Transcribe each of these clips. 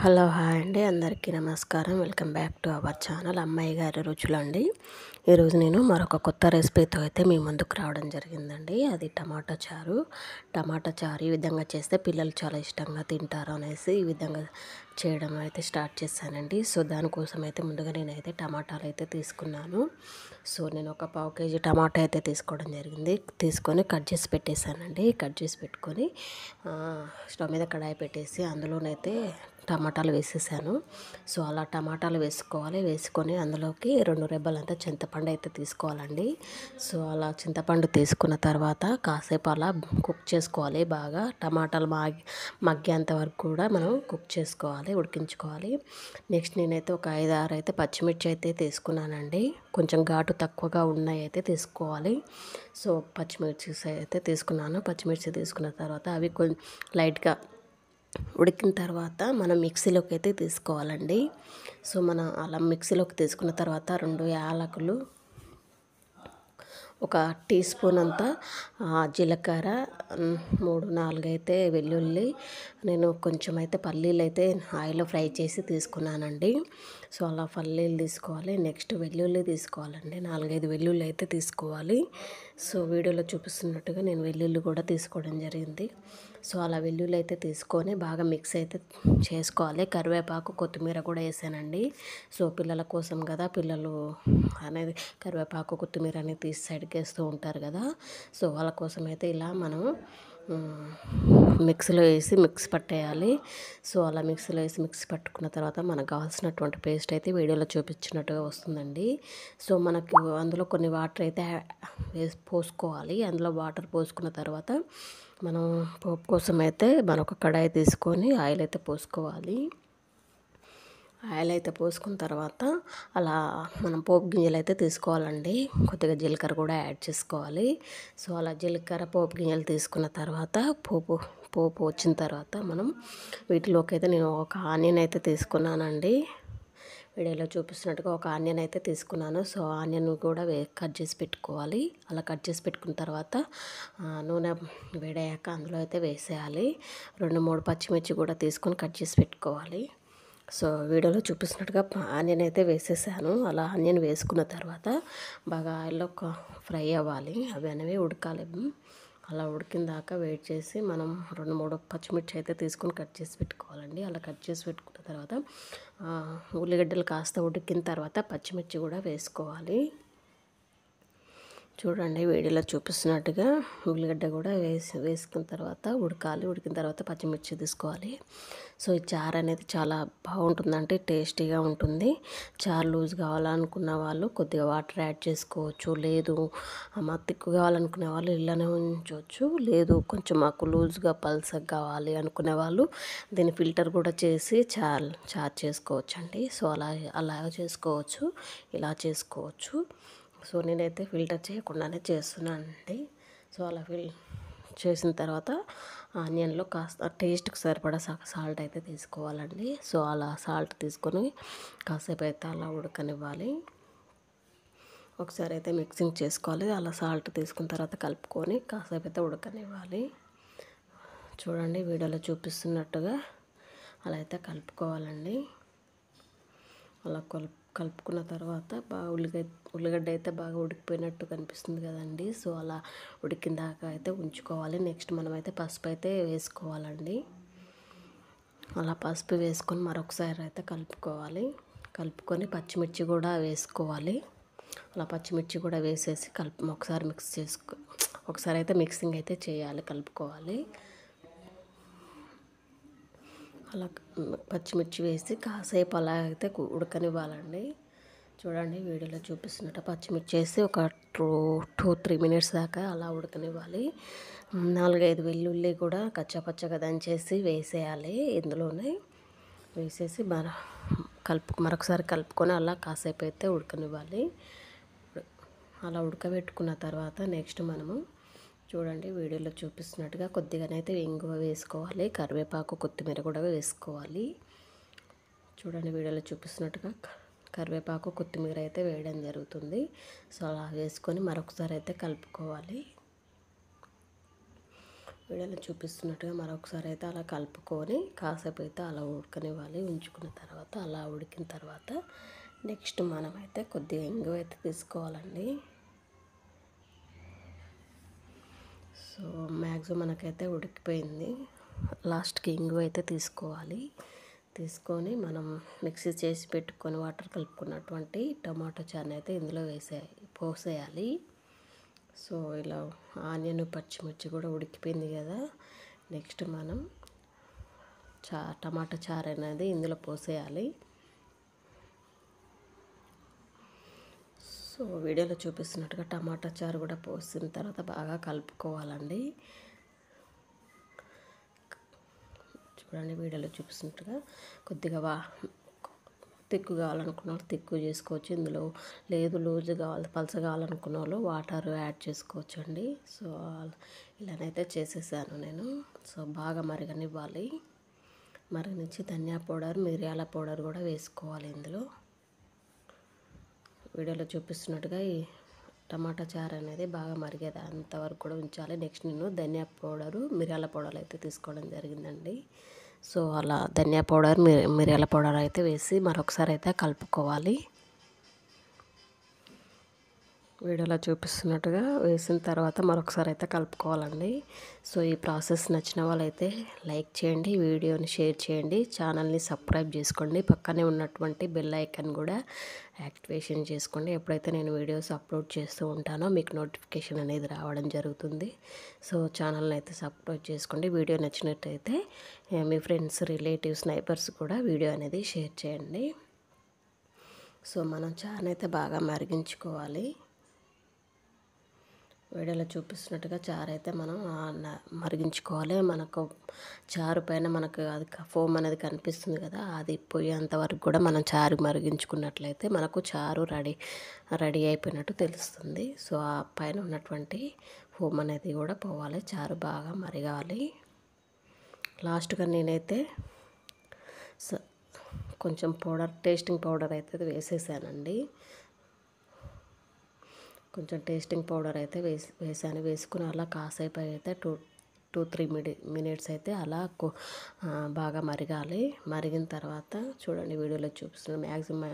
Hello hi అండి, అందరికీ నమస్కారం. Welcome back to our channel అమ్మాయి గారి రుచులు అండి. ఈరోజు నేను మరొక కొత్త రెసిపీతో అయితే మీ ముందుకు రావడం జరిగిందండి. అది టమాటా చారు. టమాటా చారు ఈ విధంగా చేస్తే పిల్లలు చాలా ఇష్టంగా తింటారు అనేసి ఈ విధంగా చేయడం అయితే స్టార్ట్ చేశానండి. సో దానికోసం అయితే ముందుగా నేనైతే టమాటాలు అయితే తీసుకున్నాను. సో నేను ఒక పావు కేజీ టమాటా అయితే తీసుకోవడం జరిగింది. తీసుకొని కట్ చేసి పెట్టేశానండి. కట్ చేసి పెట్టుకొని స్టవ్ మీద కడాయి పెట్టేసి అందులోనైతే టమాటాలు వేసేసాను. సో అలా టమాటాలు వేసుకోవాలి. వేసుకొని అందులోకి 2 రెబ్బలంతా చింతపండు అయితే తీసుకోవాలండి. సో అలా చింతపండు తీసుకున్న తర్వాత కాసేపు అలా కుక్ చేసుకోవాలి. బాగా టమాటాలు మగ్గేంత వరకు కూడా మనం కుక్ చేసుకోవాలి, ఉడికించుకోవాలి. నెక్స్ట్ నేనైతే ఒక 5-6 అయితే పచ్చిమిర్చి అయితే తీసుకున్నానండి. కొంచెం ఘాటు తక్కువగా ఉన్నాయి అయితే తీసుకోవాలి. సో పచ్చిమిర్చి అయితే తీసుకున్నాను. పచ్చిమిర్చి తీసుకున్న తర్వాత అవి కొంచెం లైట్గా ఉడికిన తర్వాత మనం మిక్సీలోకి అయితే తీసుకోవాలండి. సో మనం అలా మిక్సీలోకి తీసుకున్న తర్వాత 2 యాలకులు, ఒక టీ స్పూన్ అంతా జీలకర్ర, 3-4 అయితే వెల్లుల్లి, నేను కొంచెం అయితే పల్లీలు అయితే ఆయిల్లో ఫ్రై చేసి తీసుకున్నానండి. సో అలా పల్లీలు తీసుకోవాలి. నెక్స్ట్ వెల్లుల్లి తీసుకోవాలండి. 4-5 వెల్లుల్లి అయితే తీసుకోవాలి. సో వీడియోలో చూపిస్తున్నట్టుగా నేను వెల్లుల్లి కూడా తీసుకోవడం జరిగింది. సో అలా వెల్లుల్లి అయితే తీసుకొని బాగా మిక్స్ అయితే చేసుకోవాలి. కరివేపాకు, కొత్తిమీర కూడా వేసానండి. సో పిల్లల కోసం కదా, పిల్లలు అనేది కరివేపాకు, కొత్తిమీర అనేది తీసి సైడ్కి వేస్తూ ఉంటారు కదా. సో వాళ్ళ కోసం అయితే ఇలా మనం మిక్సీలో వేసి మిక్స్ పట్టేయాలి. సో అలా మిక్సీలో వేసి మిక్స్ పట్టుకున్న తర్వాత మనకు కావాల్సినటువంటి పేస్ట్ అయితే వీడియోలో చూపించినట్టుగా వస్తుందండి. సో మనకు అందులో కొన్ని వాటర్ అయితే పోసుకోవాలి. అందులో వాటర్ పోసుకున్న తర్వాత మనం పోపు కోసం అయితే మరొక కడాయి తీసుకొని ఆయిల్ అయితే పోసుకోవాలి. ఆయిల్ అయితే పోసుకున్న తర్వాత అలా మనం పోపు గింజలు అయితే తీసుకోవాలండి. కొద్దిగా జీలకర్ర కూడా యాడ్ చేసుకోవాలి. సో అలా జీలకర్ర, పోపు గింజలు తీసుకున్న తర్వాత పోపు వచ్చిన తర్వాత మనం వీటిలోకి అయితే నేను ఒక ఆనియన్ అయితే తీసుకున్నానండి. వీడియోలో చూపిస్తున్నట్టుగా ఒక ఆనియన్ అయితే తీసుకున్నాను. సో ఆనియన్ కూడా కట్ చేసి పెట్టుకోవాలి. అలా కట్ చేసి పెట్టుకున్న తర్వాత నూనె వేడయ్యాక అందులో అయితే వేసేయాలి. 2-3 పచ్చిమిర్చి కూడా తీసుకొని కట్ చేసి పెట్టుకోవాలి. సో వీడియోలో చూపిస్తున్నట్టుగా ఆనియన్ అయితే వేసేసాను. అలా ఆనియన్ వేసుకున్న తర్వాత బాగా ఆయిల్లో ఫ్రై అవ్వాలి. అవి అనేవి ఉడకాలి. అలా ఉడికిన దాకా వెయిట్ చేసి మనం 2-3 పచ్చిమిర్చి అయితే తీసుకొని కట్ చేసి పెట్టుకోవాలండి. అలా కట్ చేసి పెట్టుకున్న తర్వాత ఉల్లిగడ్డలు కాస్త ఉడికిన తర్వాత పచ్చిమిర్చి కూడా వేసుకోవాలి. చూడండి వీడియోలో చూపిస్తున్నట్టుగా ఉల్లిగడ్డ కూడా వేసుకున్న తర్వాత ఉడకాలి. ఉడికిన తర్వాత పచ్చిమిర్చి తీసుకోవాలి. సో ఈ చారు అనేది చాలా బాగుంటుందంటే టేస్టీగా ఉంటుంది. చారు లూజ్ కావాలనుకున్న వాళ్ళు కొద్దిగా వాటర్ యాడ్ చేసుకోవచ్చు. లేదు తిక్కు కావాలనుకునే వాళ్ళు ఇలానే ఉంచవచ్చు. లేదు కొంచెం మాకు లూజ్గా పల్సగా కావాలి అనుకునే వాళ్ళు దీన్ని ఫిల్టర్ కూడా చేసి చారు చేసుకోవచ్చు అండి. సో అలా చేసుకోవచ్చు, ఇలా చేసుకోవచ్చు. సో నేనైతే ఫిల్టర్ చేయకుండానే చేస్తున్నానండి. సో అలా చేసిన తర్వాత ఆనియన్లో కాస్త టేస్ట్కి సరిపడా సాల్ట్ అయితే తీసుకోవాలండి. సో అలా సాల్ట్ తీసుకొని కాసేపు అయితే అలా ఉడకనివ్వాలి. ఒకసారి అయితే మిక్సింగ్ చేసుకోవాలి. అలా సాల్ట్ తీసుకున్న తర్వాత కలుపుకొని కాసేపు అయితే ఉడకనివ్వాలి. చూడండి వీడియోలో చూపిస్తున్నట్టుగా అలా అయితే కలుపుకోవాలండి. అలా కలుపుకున్న తర్వాత బాగా ఉల్లిగడ్డ అయితే బాగా ఉడికిపోయినట్టు కనిపిస్తుంది కదండి. సో అలా ఉడికిన దాకా అయితే ఉంచుకోవాలి. నెక్స్ట్ మనమైతే పసుపు అయితే వేసుకోవాలండి. అలా పసుపు వేసుకొని మరొకసారి అయితే కలుపుకోవాలి. కలుపుకొని పచ్చిమిర్చి కూడా వేసుకోవాలి. అలా పచ్చిమిర్చి కూడా వేసేసి ఒకసారి అయితే మిక్సింగ్ అయితే చేయాలి, కలుపుకోవాలి. అలా పచ్చిమిర్చి వేసి కాసేపు అలా అయితే ఉడకనివ్వాలండి. చూడండి వీడియోలో చూపిస్తున్నట్టు పచ్చిమిర్చి వేసి ఒక 2-3 మినిట్స్ దాకా అలా ఉడకనివ్వాలి. 4-5 వెల్లుల్లి కూడా కచ్చాపచ్చగా దంచేసి వేసేయాలి. ఇందులోనే వేసేసి మరొకసారి కలుపుకొని అలా కాసేపు అయితే ఉడకనివ్వాలి. అలా ఉడకబెట్టుకున్న తర్వాత నెక్స్ట్ మనము చూడండి వీడియోలో చూపిస్తున్నట్టుగా కొద్దిగానైతే ఇంగువ వేసుకోవాలి. కరివేపాకు, కొత్తిమీర కూడా వేసుకోవాలి. చూడండి వీడియోలో చూపిస్తున్నట్టుగా కరివేపాకు, కొత్తిమీర అయితే వేయడం జరుగుతుంది. సో అలా వేసుకొని మరొకసారి అయితే కలుపుకోవాలి. వీడియోలో చూపిస్తున్నట్టుగా మరొకసారి అయితే అలా కలుపుకొని కాసేపు అయితే అలా ఉడకనివ్వాలి. ఉంచుకున్న తర్వాత అలా ఉడికిన తర్వాత నెక్స్ట్ మనమైతే కొద్దిగా ఇంగువ అయితే తీసుకోవాలండి. సో మ్యాక్సిమం మనకైతే ఉడికిపోయింది. లాస్ట్కి ఇంగువ అయితే తీసుకోవాలి. తీసుకొని మనం మిక్సీ చేసి పెట్టుకొని వాటర్ కలుపుకున్నటువంటి టమాటో చారుని అయితే ఇందులో పోసేయాలి. సో ఇలా ఆనియన్ పచ్చిమిర్చి కూడా ఉడికిపోయింది కదా. నెక్స్ట్ మనం టమాటా చారు అనేది ఇందులో పోసేయాలి. సో వీడియోలో చూపిస్తున్నట్టుగా టమాటా చారు కూడా పోసిన తర్వాత బాగా కలుపుకోవాలండి. చూడండి వీడియోలో చూపిస్తున్నట్టుగా కొద్దిగా తిక్కు కావాలనుకున్న వాళ్ళు తిక్కు చేసుకోవచ్చు. ఇందులో లేదు లూజు కావాలి పలస కావాలనుకున్న వాళ్ళు వాటర్ యాడ్ చేసుకోవచ్చు అండి. సో ఇలానైతే చేసేసాను నేను. సో బాగా మరగనివ్వాలి. మరగనిచ్చి ధనియా పౌడర్ మిరియాల పౌడర్ కూడా వేసుకోవాలి ఇందులో. వీడియోలో చూపిస్తున్నట్టుగా ఈ టమాటా చారు అనేది బాగా మరిగేది అంతవరకు కూడా ఉంచాలి. నెక్స్ట్ నేను ధనియా పౌడరు మిరియాల పౌడర్ అయితే తీసుకోవడం జరిగిందండి. సో అలా ధనియా పౌడర్ మిరియాల పౌడర్ అయితే వేసి మరొకసారి అయితే కలుపుకోవాలి. వీడియోలో చూపిస్తున్నట్టుగా వేసిన తర్వాత మరొకసారి అయితే కలుపుకోవాలండి. సో ఈ ప్రాసెస్ నచ్చిన వాళ్ళైతే లైక్ చేయండి, వీడియోని షేర్ చేయండి, ఛానల్ని సబ్స్క్రైబ్ చేసుకోండి, పక్కనే ఉన్నటువంటి బెల్ ఐకాన్ కూడా యాక్టివేషన్ చేసుకోండి. ఎప్పుడైతే నేను వీడియోస్ అప్లోడ్ చేస్తూ ఉంటానో మీకు నోటిఫికేషన్ అనేది రావడం జరుగుతుంది. సో ఛానల్ని అయితే సబ్స్క్రైబ్ చేసుకోండి. వీడియో నచ్చినట్టయితే మీ ఫ్రెండ్స్ రిలేటివ్స్ నైబర్స్ కూడా వీడియో అనేది షేర్ చేయండి. సో మనం చారుని అయితే బాగా మరిగించుకోవాలి. వీడియోలో చూపిస్తున్నట్టుగా చారు అయితే మనం మరిగించుకోవాలి. మనకు చారు పైన మనకు అది ఫోమ్ అనేది కనిపిస్తుంది కదా, అది పోయేంత వరకు కూడా మనం చారు మరిగించుకున్నట్లయితే మనకు చారు రెడీ అయిపోయినట్టు తెలుస్తుంది. సో ఆ పైన ఉన్నటువంటి ఫోమ్ అనేది కూడా పోవాలి. చారు బాగా మరగాలి. లాస్ట్గా నేనైతే కొంచెం టేస్టింగ్ పౌడర్ అయితే వేసేసానండి. కొంచెం టేస్టింగ్ పౌడర్ అయితే వేసాను. వేసుకుని అలా కాసేపు అయితే 2-3 మినిట్స్ అయితే అలా బాగా మరగాలి. మరిగిన తర్వాత చూడండి వీడియోలో చూపిస్తున్నాను. మ్యాక్సిమం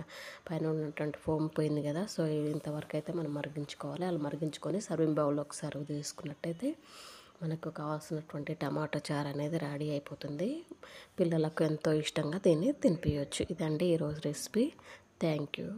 పైన ఉన్నటువంటి ఫోమ్ పోయింది కదా. సో ఇంతవరకు అయితే మనం మరిగించుకోవాలి. అలా మరిగించుకొని సర్వింగ్ బౌల్లోకి సర్వ్ చేసుకున్నట్టయితే మనకు కావాల్సినటువంటి టమాటో చారు అనేది రెడీ అయిపోతుంది. పిల్లలకు ఎంతో ఇష్టంగా దీన్ని తినిపించవచ్చు. ఇదండి ఈరోజు రెసిపీ. Thank you.